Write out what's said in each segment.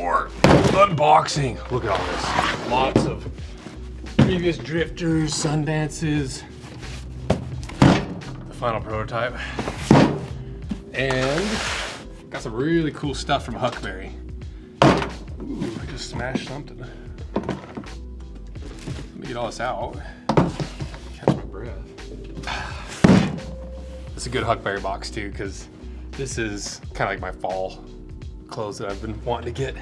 for unboxing. Look at all this. Lots of previous drifters, Sundances, the final prototype, and got some really cool stuff from Huckberry. Ooh, I just smashed something. Let me get all this out. Catch my breath. It's a good Huckberry box too, because this is kind of like my fall clothes that I've been wanting to get.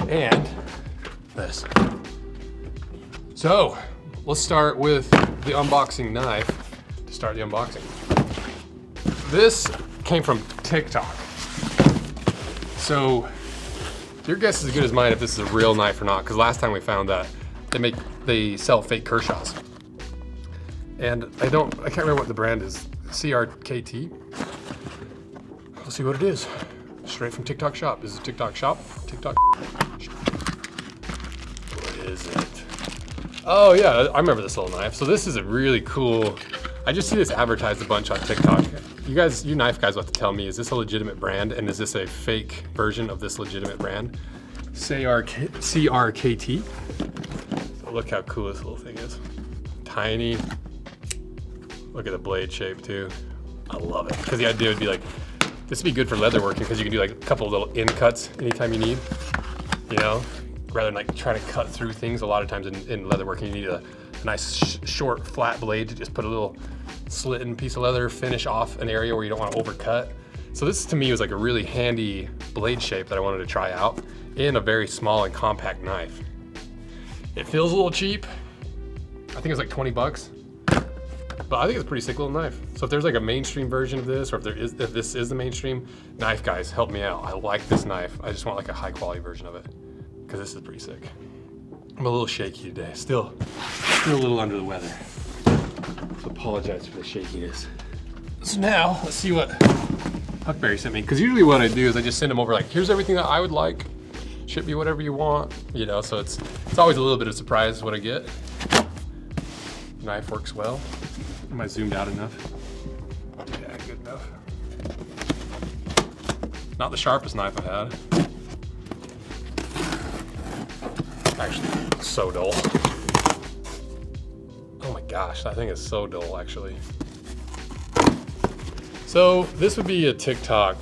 And this. So let's start with the unboxing knife to start the unboxing. This came from TikTok. So your guess is as good as mine if this is a real knife or not, because last time we found that they sell fake Kershaws. And I can't remember what the brand is. CRKT. We'll see what it is. Straight from TikTok shop. Is it TikTok shop? TikTok shop. What is it? Oh yeah, I remember this little knife. So this is a really cool, I just see this advertised a bunch on TikTok. You knife guys will have to tell me, is this a legitimate brand? And is this a fake version of this legitimate brand? CRKT. So look how cool this little thing is. Tiny. Look at the blade shape too. I love it. Because the idea would be like, this would be good for leather working because you can do like a couple of little end cuts anytime you need, you know, rather than like trying to cut through things. A lot of times in leather working, you need a nice short flat blade to just put a little slit in piece of leather, finish off an area where you don't want to overcut. So this to me was like a really handy blade shape that I wanted to try out in a very small and compact knife. It feels a little cheap. I think it was like 20 bucks. But I think it's a pretty sick little knife. So if there's like a mainstream version of this, or if this is the mainstream, knife guys, help me out. I like this knife. I just want like a high quality version of it, because this is pretty sick. I'm a little shaky today. Still a little under the weather. So apologize for the shakiness. So now let's see what Huckberry sent me. Because usually what I do is I just send them over like, here's everything that I would like. Ship me whatever you want. You know, so it's always a little bit of surprise what I get. Knife works well. Am I zoomed out enough? Yeah, good enough. Not the sharpest knife I've had. Actually, it's so dull. Oh my gosh, that thing is so dull actually. So this would be a TikTok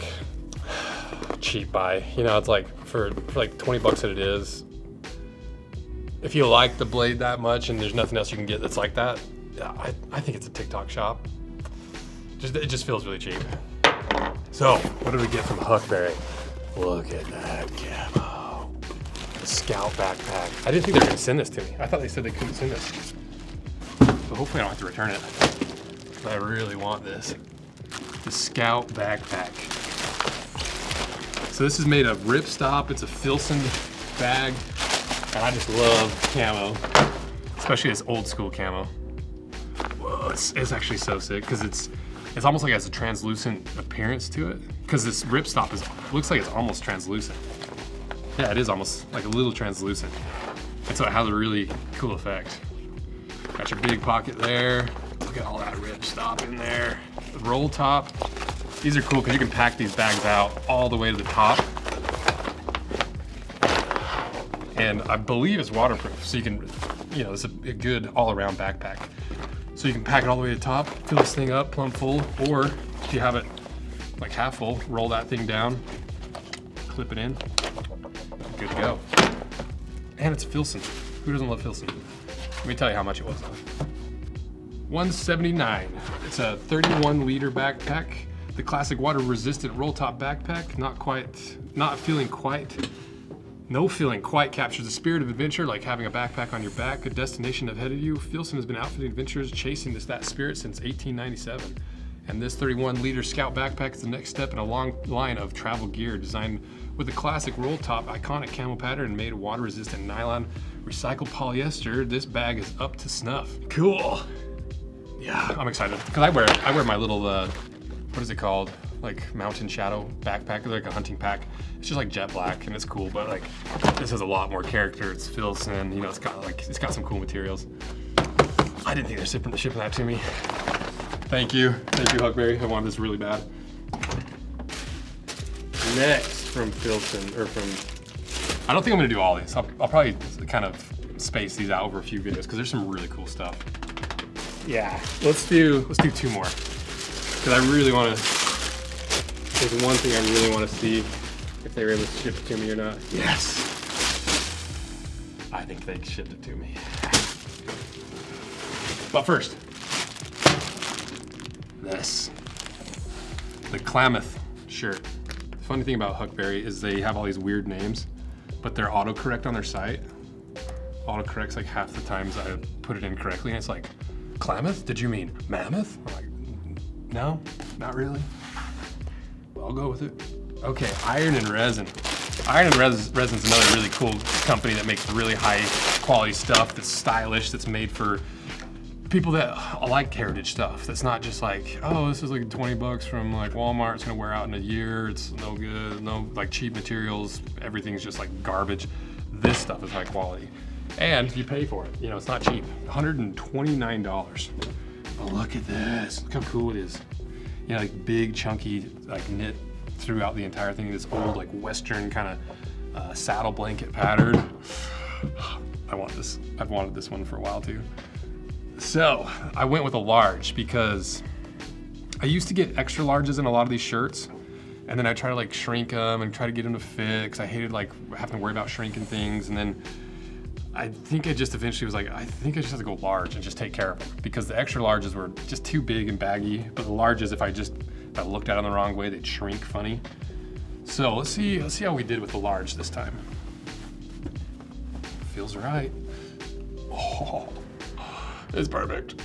cheap buy. You know, it's like for like 20 bucks that it is. If you like the blade that much and there's nothing else you can get that's like that, I think it's a TikTok shop. It just feels really cheap. So, what did we get from Huckberry? Look at that camo. The Scout backpack. I didn't think they were gonna send this to me. I thought they said they couldn't send this. So hopefully I don't have to return it. But I really want this. The Scout backpack. So this is made of ripstop. It's a Filson bag. And I just love camo, especially this old school camo. Whoa, it's actually so sick because it's almost like it has a translucent appearance to it. Because this ripstop looks like it's almost translucent. Yeah, it is almost like a little translucent. And so it has a really cool effect. Got your big pocket there. Look at all that ripstop in there. The roll top. These are cool because you can pack these bags out all the way to the top. And I believe it's waterproof, so you can, you know, it's a good all-around backpack. So you can pack it all the way to the top, fill this thing up plumb full, or if you have it like half full, roll that thing down, clip it in, good to go. And it's Filson. Who doesn't love Filson? Let me tell you how much it was though. $179. It's a 31 liter backpack. The classic water resistant roll top backpack. No feeling quite captures the spirit of adventure, like having a backpack on your back, a destination ahead of you. Filson has been outfitting adventurers chasing that spirit since 1897. And this 31 liter Scout backpack is the next step in a long line of travel gear designed with a classic roll top, iconic camo pattern, and made of water resistant nylon, recycled polyester. This bag is up to snuff. Cool. Yeah, I'm excited. Cause I wear my little, what is it called? Like Mountain Shadow backpack, like a hunting pack. It's just like jet black and it's cool, but like this has a lot more character. It's Filson, you know, it's got some cool materials. I didn't think they're shipping that to me. Thank you Huckberry. I wanted this really bad. Next from Filson, or from I don't think I'm gonna do all these. I'll probably kind of space these out over a few videos because there's some really cool stuff. Yeah, let's do 2 more. Because I really want to, there's one thing I really want to see if they were able to ship it to me or not. Yes! I think they shipped it to me. But first, this. The Klamath shirt. The funny thing about Huckberry is they have all these weird names, but they're autocorrect on their site. Autocorrects like half the times I put it in correctly, and it's like, Klamath? Did you mean mammoth? I'm like, no, not really. Well, I'll go with it. Okay, Iron and Resin. Iron and Resin's another really cool company that makes really high quality stuff that's stylish, that's made for people that like heritage stuff. That's not just like, oh, this is like 20 bucks from like Walmart, it's gonna wear out in a year, it's no good, no like cheap materials, everything's just like garbage. This stuff is high quality. And you pay for it. You know, it's not cheap. $129. Oh, look at this. Look how cool it is. You know, like big, chunky, like knit throughout the entire thing. This old, like Western kind of saddle blanket pattern. I want this. I've wanted this one for a while too. So I went with a large because I used to get extra larges in a lot of these shirts. And then I try to like shrink them and try to get them to fit, 'cause I hated like having to worry about shrinking things. And then I think I just eventually was like, I think I just have to go large and just take care of them, because the extra larges were just too big and baggy. But the larges, if I looked at them the wrong way, they'd shrink funny. So let's see how we did with the large this time. Feels right. Oh, it's perfect.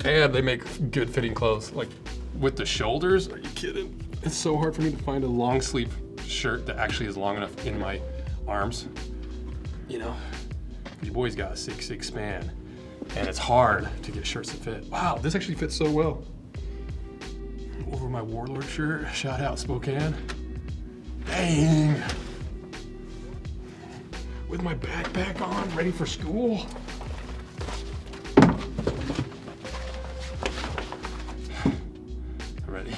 And they make good fitting clothes. Like with the shoulders, are you kidding? It's so hard for me to find a long sleeve shirt that actually is long enough in my arms. You know, your boy's got a 6'6" span, and it's hard to get shirts that fit. Wow, this actually fits so well. Over my Warlord shirt, shout out Spokane. Dang. With my backpack on, ready for school. I'm ready.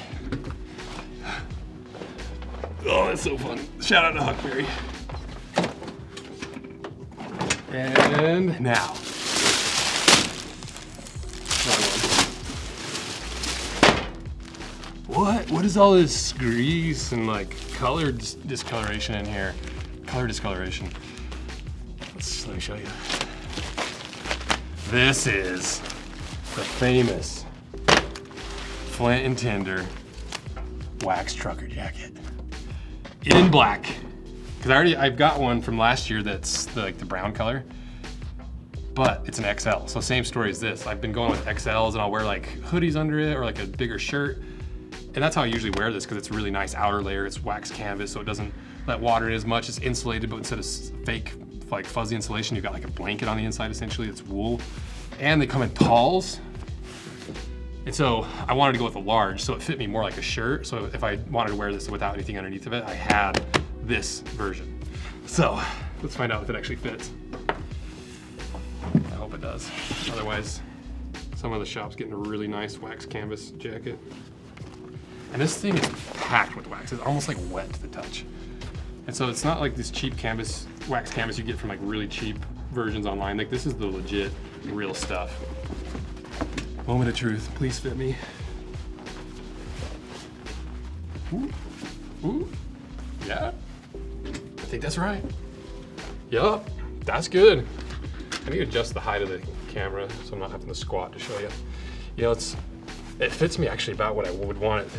Oh, that's so fun. Shout out to Huckberry. And now, what is all this grease and like color discoloration in here? Color discoloration. Let me show you. This is the famous Flint and Tinder wax trucker jacket in black. Because I've got one from last year that's the brown color, but it's an XL, so same story as this. I've been going with XLs, and I'll wear like hoodies under it or like a bigger shirt, and that's how I usually wear this, because it's a really nice outer layer. It's wax canvas, so it doesn't let water in as much. It's insulated, but instead of fake like fuzzy insulation, you've got like a blanket on the inside essentially. It's wool, and they come in talls. And so I wanted to go with a large, so it fit me more like a shirt. So if I wanted to wear this without anything underneath of it, I had this version. So let's find out if it actually fits. I hope it does. Otherwise, some of the shop's getting a really nice wax canvas jacket. And this thing is packed with wax. It's almost like wet to the touch. And so it's not like this cheap canvas, wax canvas you get from like really cheap versions online. Like this is the legit, real stuff. Moment of truth, please fit me. Ooh, ooh, yeah. I think that's right. Yup, that's good. I need to adjust the height of the camera so I'm not having to squat to show you. You know, it fits me actually about what I would want it.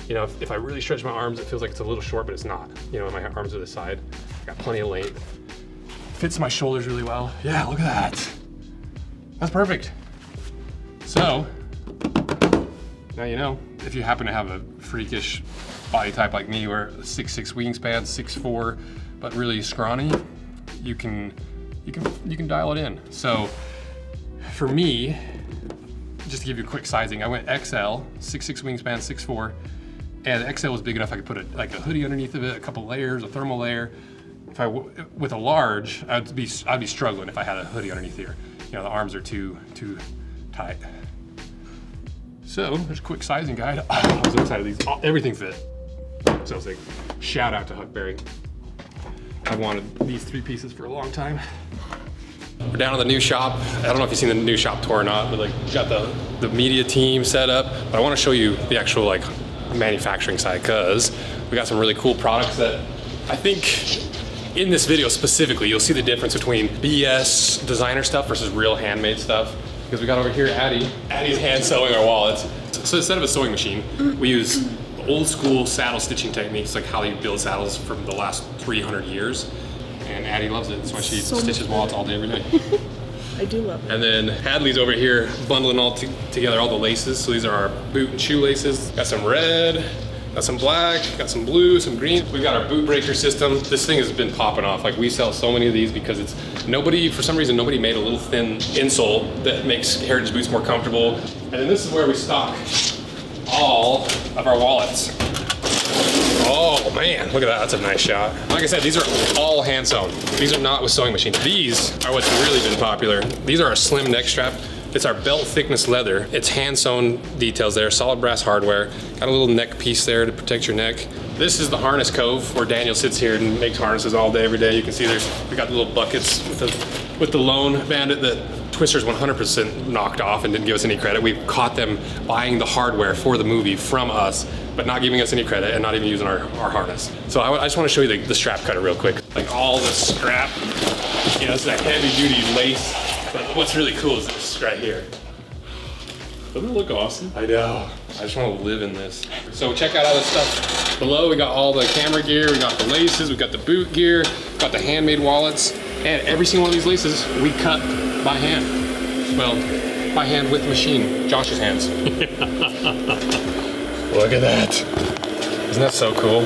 You know, if I really stretch my arms, it feels like it's a little short, but it's not. You know, my arms are the side. Got plenty of length. Fits my shoulders really well. Yeah, look at that. That's perfect. So, now you know, if you happen to have a freakish body type like me, where 6'6" wingspan, 6'4", but really scrawny, you can dial it in. So, for me, just to give you a quick sizing, I went XL, 6'6" wingspan, 6'4", and XL was big enough I could put a hoodie underneath of it, a couple layers, a thermal layer. With a large, I'd be struggling if I had a hoodie underneath here. You know, the arms are too tight. So there's a quick sizing guide. I'm so excited. Everything fit. So sick. Shout out to Huckberry. I've wanted these 3 pieces for a long time. We're down in the new shop. I don't know if you've seen the new shop tour or not, but like got the media team set up. But I want to show you the actual like manufacturing side, because we got some really cool products that I think in this video specifically, you'll see the difference between BS designer stuff versus real handmade stuff. Because we got over here Addie's hand sewing our wallets. So instead of a sewing machine, we use old school saddle stitching techniques, like how you build saddles from the last 300 years. And Addie loves it. That's why she stitches wallets all day, every day. I do love it. And then Hadley's over here bundling all together all the laces. So these are our boot and shoe laces. Got some red, got some black, got some blue, some green. We've got our boot breaker system. This thing has been popping off. Like we sell so many of these because it's for some reason, nobody made a little thin insole that makes Heritage boots more comfortable. And then this is where we stock all of our wallets. Oh man, look at that, that's a nice shot. Like I said, these are all hand sewn. These are not with sewing machines. These are what's really been popular. These are our slim neck strap. It's our belt thickness leather. It's hand sewn details there, solid brass hardware. Got a little neck piece there to protect your neck. This is the harness cove where Daniel sits here and makes harnesses all day, every day. You can see we got the little buckets with the Lone Bandit that Twister's 100% knocked off and didn't give us any credit. We caught them buying the hardware for the movie from us, but not giving us any credit and not even using our harness. So I just want to show you the strap cutter real quick. Like all the strap, you know, it's a heavy duty lace, but what's really cool is this right here. Doesn't it look awesome? I know. I just want to live in this. So check out all this stuff below. We got all the camera gear, we got the laces, we got the boot gear, got the handmade wallets, and every single one of these laces we cut by hand. Well, by hand with machine, Josh's hands. Look at that. Isn't that so cool?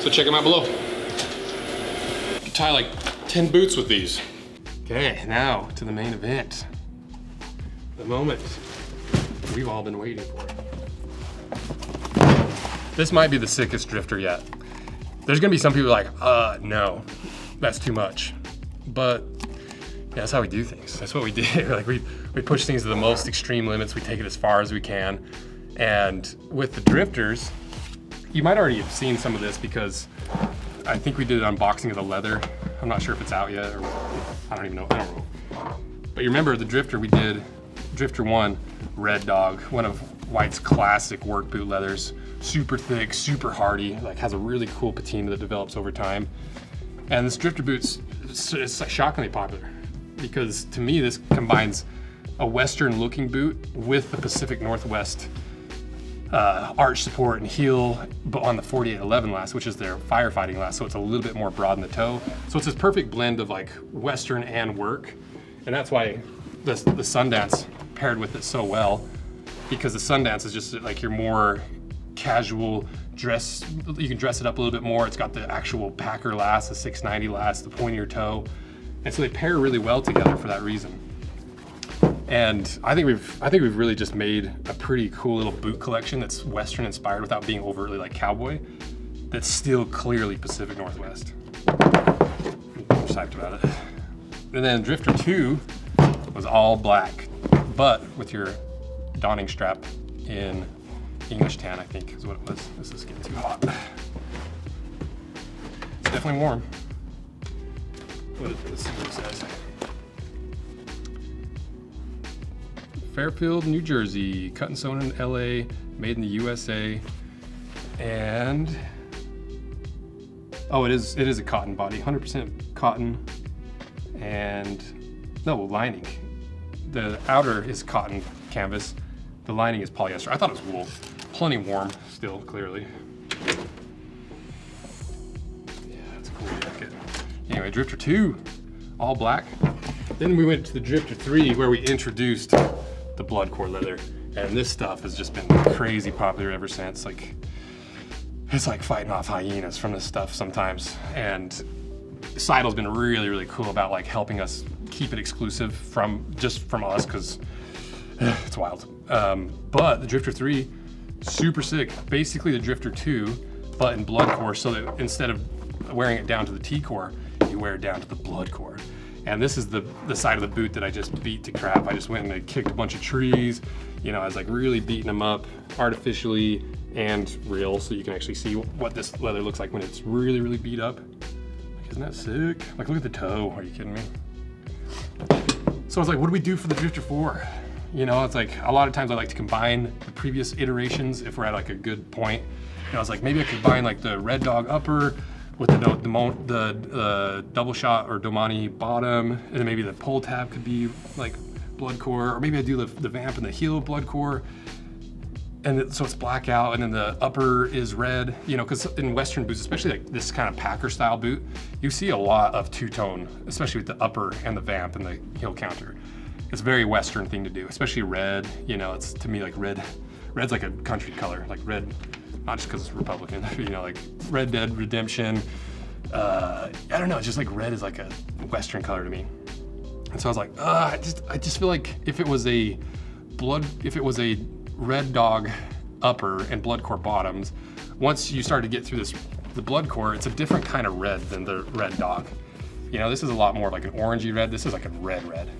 So check them out below. You can tie like 10 boots with these. Okay, now to the main event. The moment we've all been waiting for. This might be the sickest drifter yet. There's gonna be some people like, no, that's too much. But yeah, that's how we do things. That's what we do. Like we push things to the most extreme limits. We take it as far as we can. And with the drifters, you might already have seen some of this because I think we did an unboxing of the leather. I'm not sure if it's out yet, or I don't even know. I don't know. But you remember the drifter we did, Drifter 1, Red Dog, one of White's classic work boot leathers. Super thick, super hardy, like has a really cool patina that develops over time. And this drifter boot's it's like shockingly popular because to me this combines a Western looking boot with the Pacific Northwest arch support and heel, but on the 4811 last, which is their firefighting last, so it's a little bit more broad in the toe. So it's this perfect blend of like Western and work, and that's why the Sundance paired with it so well, because the Sundance is just like your more casual dress. You can dress it up a little bit more. It's got the actual Packer last, the 690 last, the pointier toe, and so they pair really well together for that reason. And I think we've really just made a pretty cool little boot collection that's Western inspired without being overtly like cowboy. That's still clearly Pacific Northwest. I'm psyched about it. And then Drifter 2 was all black, but with your donning strap in English tan, I think is what it was. This is getting too hot. It's definitely warm. Let's see what it says. Fairfield, New Jersey, cut and sewn in LA, made in the USA, and oh, it is a cotton body, 100% cotton, and no lining. The outer is cotton canvas, the lining is polyester. I thought it was wool. Plenty warm still, clearly. Yeah, that's a cool jacket. Anyway, Drifter 2, all black. Then we went to the Drifter 3 where we introduced the blood core leather, and this stuff has just been crazy popular ever since. Like, it's like fighting off hyenas from this stuff sometimes. And Seidel's been really, really cool about like helping us keep it exclusive from us, because it's wild. But the Drifter 3, super sick. Basically the Drifter 2, but in blood core, so that instead of wearing it down to the T core, you wear it down to the blood core. And this is the side of the boot that I just beat to crap. I just went and I kicked a bunch of trees. You know, I was like really beating them up artificially and real, so you can actually see what this leather looks like when it's really, really beat up. Isn't that sick? Like, look at the toe. Are you kidding me? So I was like, what do we do for the Drifter 4? You know, it's like, a lot of times I like to combine the previous iterations if we're at like a good point. You know, I was like, maybe I could combine like the Red Dog upper with the double shot or Domani bottom, and then maybe the pull tab could be like blood core, or maybe I do the vamp and the heel blood core, and so it's blackout, and then the upper is red. You know, because in Western boots, especially like this kind of Packer style boot, you see a lot of two-tone, especially with the upper and the vamp and the heel counter. It's a very Western thing to do, especially red. You know, it's, to me, like red's like a country color, like red, not just because it's Republican, you know, like Red Dead Redemption. I don't know, it's just like red is like a Western color to me. And so I was like, I just feel like if it was a Red Dog upper and blood core bottoms, once you start to get through the blood core, it's a different kind of red than the Red Dog. You know, this is a lot more like an orangey red. This is like a red.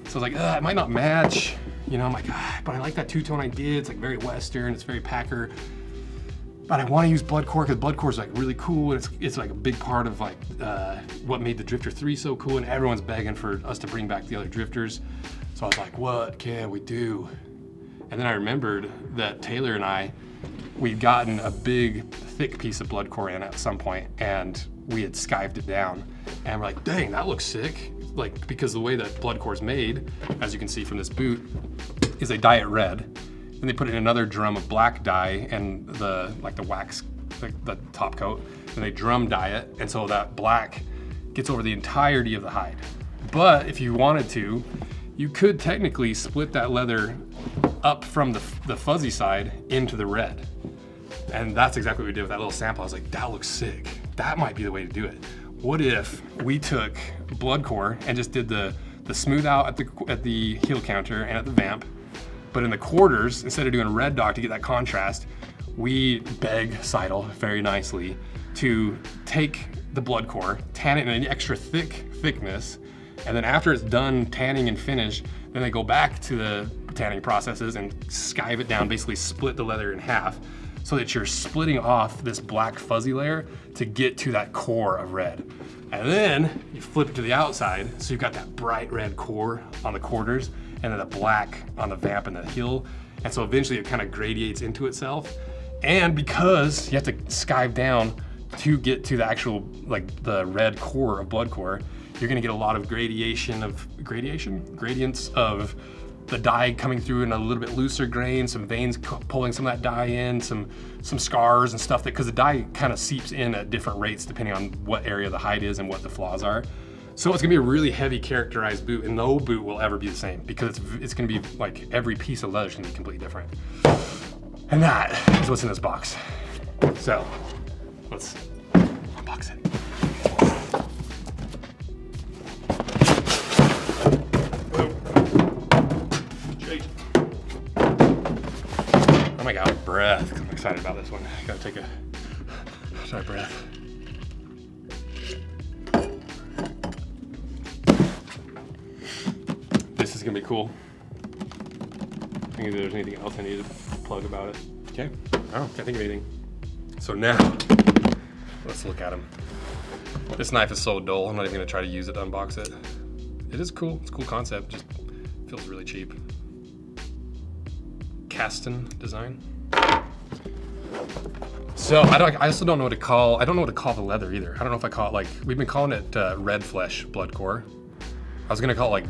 So I was like, it might not match. You know, I'm like, but I like that two-tone idea. It's like very Western, it's very Packer. But I want to use blood core because blood core is like really cool, and it's like a big part of like what made the Drifter 3 so cool, and everyone's begging for us to bring back the other drifters. So I was like, what can we do? And then I remembered that Taylor and we'd gotten a big, thick piece of blood core in at some point, and we had skived it down. And we're like, dang, that looks sick. Like, because the way that blood core is made, as you can see from this boot, is they dye it red. Then they put it in another drum of black dye and the wax, like the top coat, and they drum dye it, and so that black gets over the entirety of the hide. But if you wanted to, you could technically split that leather up from the fuzzy side into the red. And that's exactly what we did with that little sample. I was like, that looks sick. That might be the way to do it. What if we took blood core and just did the smooth out at the heel counter and at the vamp, but in the quarters, instead of doing Red Dog to get that contrast, we beg Seidel very nicely to take the blood core, tan it in an extra thickness, and then after it's done tanning and finished, then they go back to the tanning processes and skive it down, basically split the leather in half, so that you're splitting off this black fuzzy layer to get to that core of red. And then you flip it to the outside, so you've got that bright red core on the quarters, and then the black on the vamp and the heel. And so eventually it kind of gradiates into itself. And because you have to skive down to get to the actual, like the red core of blood core, you're gonna get a lot of gradients of the dye coming through in a little bit looser grain, some veins pulling some of that dye in, some scars and stuff, because the dye kind of seeps in at different rates depending on what area the hide is and what the flaws are. So it's gonna be a really heavy characterized boot, and no boot will ever be the same because it's gonna be like every piece of leather is gonna be completely different. And that is what's in this box. So let's unbox it. Oh my God, breath. I'm excited about this one. I gotta take a breath. This is gonna be cool. I think there's anything else I need to plug about it. Okay, I can't think of anything. So now, let's look at them. This knife is so dull, I'm not even gonna try to use it to unbox it. It is cool, it's a cool concept, just feels really cheap. Kasten design. So I also don't know what to call, I don't know what to call the leather either. I don't know if I call it like, we've been calling it red flesh blood core. I was gonna call it like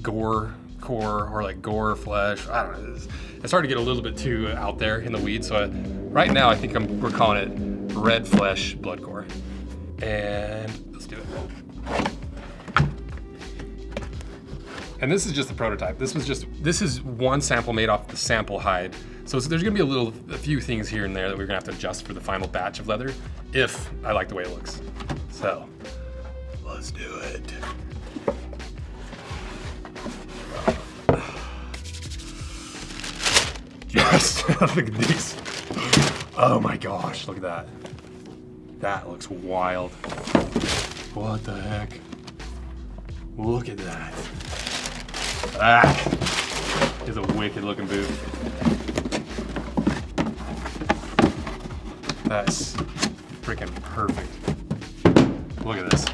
gore core or like gore flesh. I don't know. It's hard to get a little bit too out there in the weeds. So right now I think we're calling it red flesh blood core. And let's do it. And this is just the prototype. This is one sample made off the sample hide. So there's gonna be a few things here and there that we're gonna have to adjust for the final batch of leather if I like the way it looks. So let's do it. Yes, look at these. Oh my gosh, look at that. That looks wild. What the heck? Look at that. That is a wicked looking boot. That's freaking perfect. Look at this.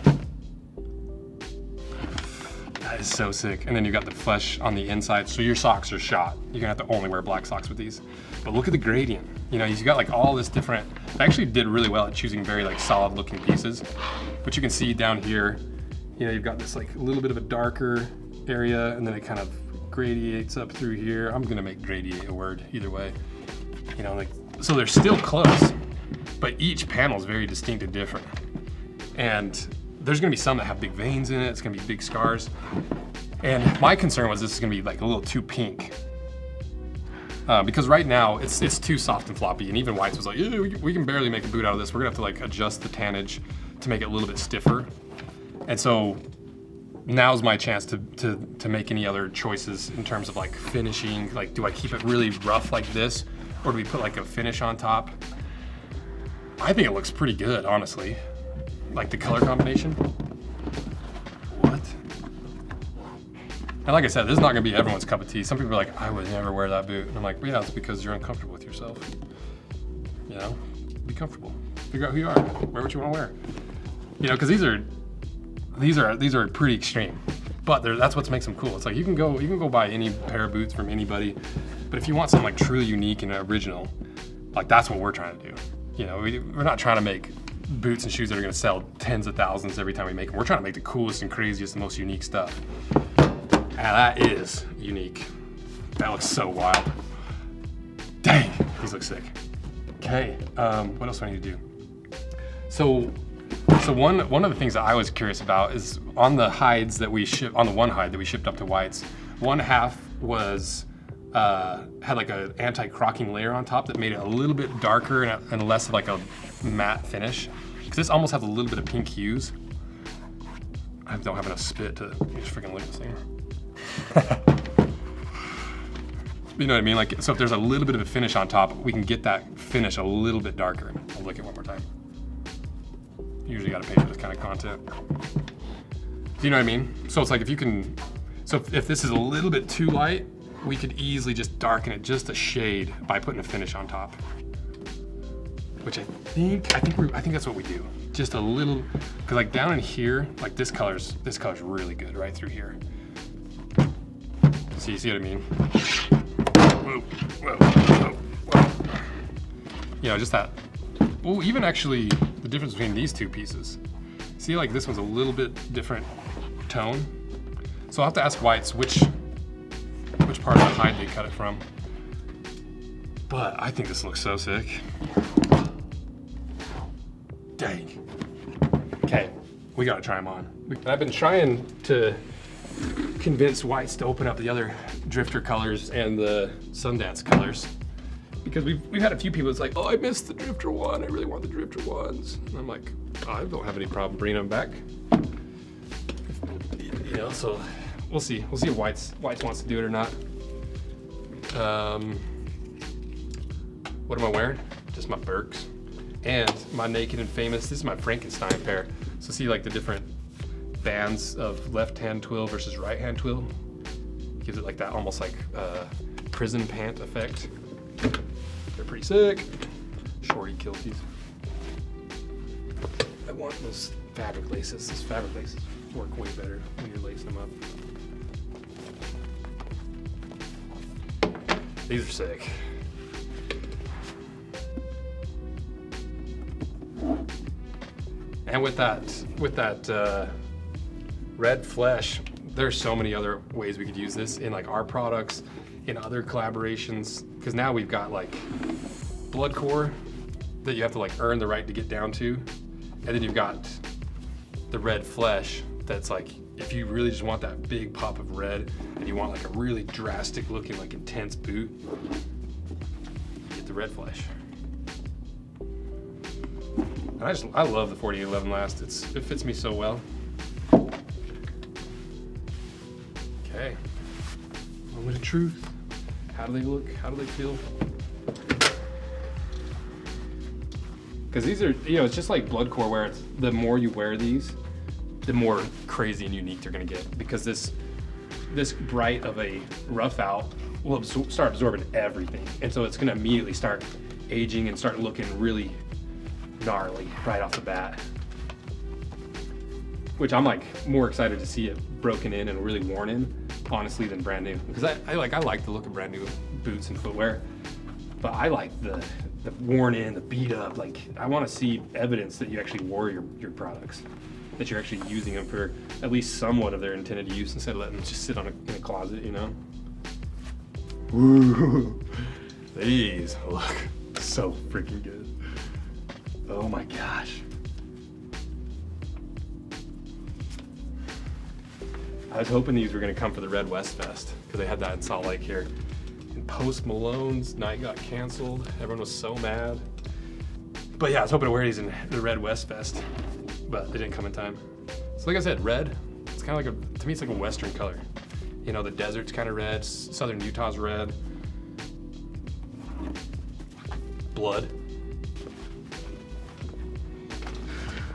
That is so sick. And then you got the flesh on the inside, so your socks are shot. You're gonna have to only wear black socks with these. But look at the gradient. You know, he's got like all this different, I actually did really well at choosing very like solid looking pieces. But you can see down here, you know, you've got this like a little bit of a darker area, and then it kind of gradiates up through here. I'm gonna make gradiate a word either way. You know, like, so they're still close, but each panel is very distinct and different. And there's gonna be some that have big veins in it, it's gonna be big scars. And my concern was this is gonna be like a little too pink. Because right now it's too soft and floppy, and even White's was like, ew, we can barely make a boot out of this. We're gonna have to like adjust the tannage to make it a little bit stiffer. And so now's my chance to make any other choices in terms of like finishing. Like, do I keep it really rough like this, or do we put like a finish on top? I think it looks pretty good, honestly. Like the color combination. What? And like I said, this is not gonna be everyone's cup of tea. Some people are like, I would never wear that boot. And I'm like, yeah, it's because you're uncomfortable with yourself. You know, be comfortable. Figure out who you are. Wear what you wanna wear. You know, because these are pretty extreme, but that's what makes them cool. It's like you can go buy any pair of boots from anybody, but if you want something like truly unique and original, like that's what we're trying to do. You know, we're not trying to make boots and shoes that are going to sell tens of thousands every time we make them. We're trying to make the coolest and craziest and most unique stuff. And that is unique. That looks so wild. Dang, these look sick. Okay, what else do I need to do? So one of the things that I was curious about is on the hides that we ship, on the one hide that we shipped up to White's, one half was had like an anti-crocking layer on top that made it a little bit darker and less of like a matte finish. Because this almost has a little bit of pink hues. I don't have enough spit to just freaking lick this thing. You know what I mean? Like, so if there's a little bit of a finish on top, we can get that finish a little bit darker. I'll lick it one more time. Usually gotta pay for this kind of content. Do you know what I mean? So it's like if you can, so if this is a little bit too light, we could easily just darken it just a shade by putting a finish on top. Which I think that's what we do. Just a little, cause like down in here, like this color's really good right through here. So you see what I mean? Whoa, whoa, whoa, whoa. You know, just that. Well, even actually the difference between these two pieces. See, like this one's a little bit different tone. So I'll have to ask White's which part of the hide they cut it from. But I think this looks so sick. Dang. Okay, we gotta try them on. I've been trying to convince White's to open up the other Drifter colors and the Sundance colors. Because we've had a few people that's like, oh, I missed the Drifter one. I really want the Drifter ones. And I'm like, oh, I don't have any problem bringing them back. You know, so we'll see. We'll see if White's wants to do it or not. What am I wearing? Just my Birks and my Naked and Famous. This is my Frankenstein pair. So see like the different bands of left-hand twill versus right-hand twill. Gives it like that almost like prison pant effect. They're pretty sick. Shorty kilties. I want those fabric laces. Those fabric laces work way better when you're lacing them up. These are sick. And with that red flesh, there's so many other ways we could use this in like our products, in other collaborations, because now we've got like blood core that you have to like earn the right to get down to, and then you've got the red flesh that's like, if you really just want that big pop of red and you want like a really drastic looking like intense boot, you get the red flesh. And I love the 4811 last. It fits me so well. Okay, moment of truth. How do they look? How do they feel? Because these are, you know, it's just like blood core where it's, the more you wear these, the more crazy and unique they're gonna get. Because this bright of a rough out will start absorbing everything. And so it's gonna immediately start aging and start looking really gnarly right off the bat. which I'm like more excited to see it broken in and really worn in, honestly, than brand new. Because I like the look of brand new boots and footwear, but I like the worn in, the beat up. Like, I want to see evidence that you actually wore your products, that you're actually using them for at least somewhat of their intended use instead of letting them just sit in a closet, you know? Woo! These look so freaking good. Oh my gosh. I was hoping these were gonna come for the Red West Fest because they had that in Salt Lake here. And Post Malone's night got canceled. Everyone was so mad. But yeah, I was hoping to wear these in the Red West Fest, but they didn't come in time. So like I said, red, it's kind of like to me it's like a Western color. You know, the desert's kind of red, Southern Utah's red. Blood.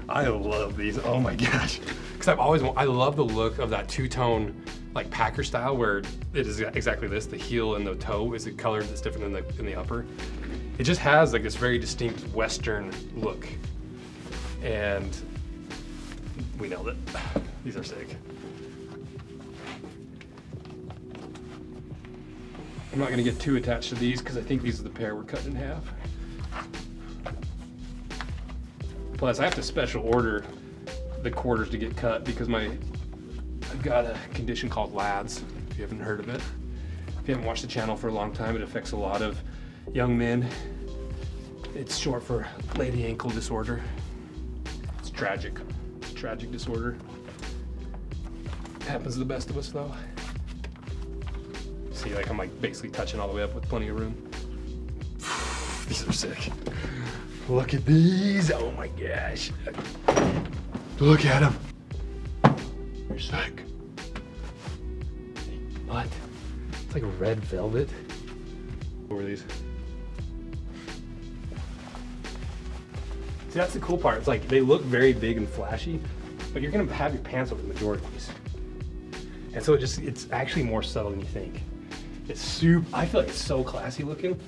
I love these, oh my gosh. Because I love the look of that two-tone like Packer style where it is exactly this, the heel and the toe is a color that's different in the upper. It just has like this very distinct Western look. And we nailed it. These are sick. I'm not gonna get too attached to these because I think these are the pair we're cutting in half. Plus, I have to special order the quarters to get cut because I've got a condition called LADS, if you haven't heard of it. If you haven't watched the channel for a long time, it affects a lot of young men. It's short for lady ankle disorder. It's tragic. It's a tragic disorder. It happens to the best of us though. See, like I'm like basically touching all the way up with plenty of room. These are sick. Look at these, oh my gosh. Look at them. They're sick. What? It's like a red velvet. What were these? See, that's the cool part. It's like they look very big and flashy, but you're gonna have your pants over the majority of these. And so it's actually more subtle than you think. It's super, I feel like it's so classy looking.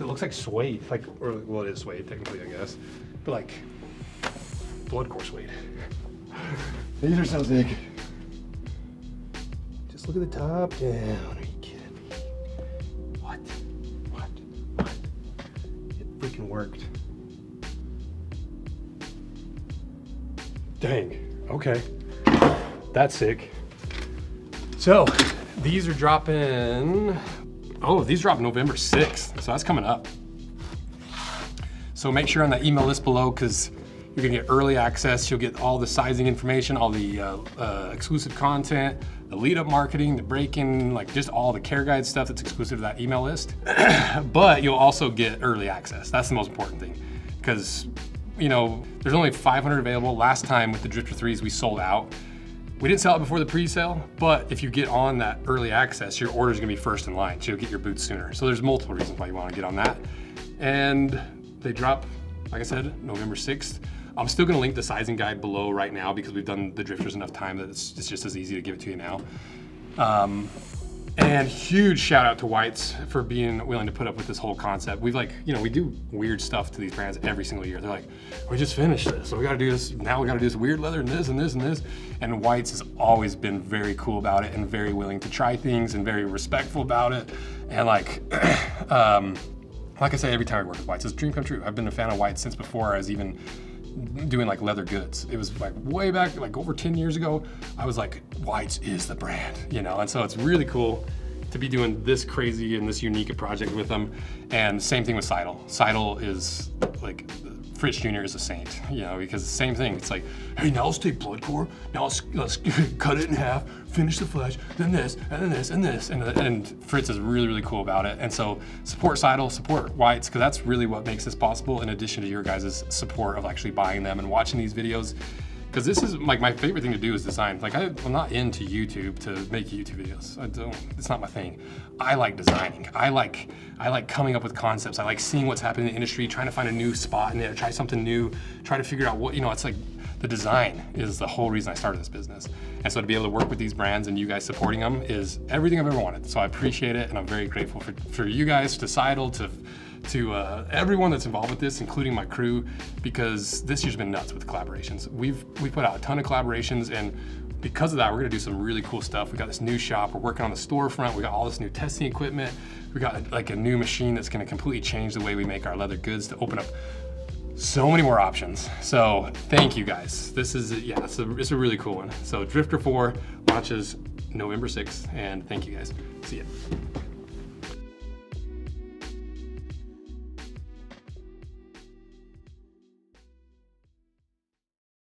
It looks like suede, well it is suede technically I guess, but like bloodcore suede. These are so sick. Just look at the top down, are you kidding me? What? It freaking worked. Dang, okay. That's sick. So, these are dropping, these drop November 6th, so that's coming up. So make sure on that email list below because you're gonna get early access. You'll get all the sizing information, all the exclusive content, the lead up marketing, the break-in, like just all the care guide stuff that's exclusive to that email list. But you'll also get early access. That's the most important thing because, you know, there's only 500 available. Last time with the Drifter 3s, we sold out. We didn't sell it before the pre-sale, but if you get on that early access, your order's gonna be first in line, so you'll get your boots sooner. So there's multiple reasons why you wanna get on that. And they drop, like I said, November 6th. I'm still gonna link the sizing guide below right now because we've done the Drifters enough time that it's just as easy to give it to you now. And huge shout out to Whites for being willing to put up with this whole concept. We've like, you know, we do weird stuff to these brands every single year. They're like, we just finished this, so we gotta do this, now we gotta do this weird leather and this and this and this. And Whites has always been very cool about it and very willing to try things and very respectful about it. And like I say every time I work with Whites, it's a dream come true. I've been a fan of Whites since before I was even doing like leather goods. It was like way back, like over 10 years ago, I was like, Whites is the brand, you know? And so it's really cool to be doing this crazy and this unique a project with them. And same thing with Seidel. Seidel is like, Fritz Jr. is a saint, you know, because the same thing. It's like, hey, now let's take blood core, now let's cut it in half, finish the flesh, then this, and then this, and this. And Fritz is really, really cool about it. And so support Seidel, support Whites, because that's really what makes this possible in addition to your guys' support of actually buying them and watching these videos. Because this is like my favorite thing to do is design. Like I'm not into YouTube to make YouTube videos. It's not my thing. I like designing. I like coming up with concepts. I like seeing what's happening in the industry, trying to find a new spot in it, try something new, try to figure out what, you know, it's like the design is the whole reason I started this business. And so to be able to work with these brands and you guys supporting them is everything I've ever wanted. So I appreciate it and I'm very grateful for you guys, to Seidel, to to everyone that's involved with this, including my crew, because this year's been nuts with collaborations. We've put out a ton of collaborations, and because of that, we're gonna do some really cool stuff. We got this new shop, we're working on the storefront, we got all this new testing equipment, we got like a new machine that's gonna completely change the way we make our leather goods to open up so many more options. So thank you guys. This is, yeah, it's a really cool one. So Drifter 4 launches November 6th, and thank you guys. See ya.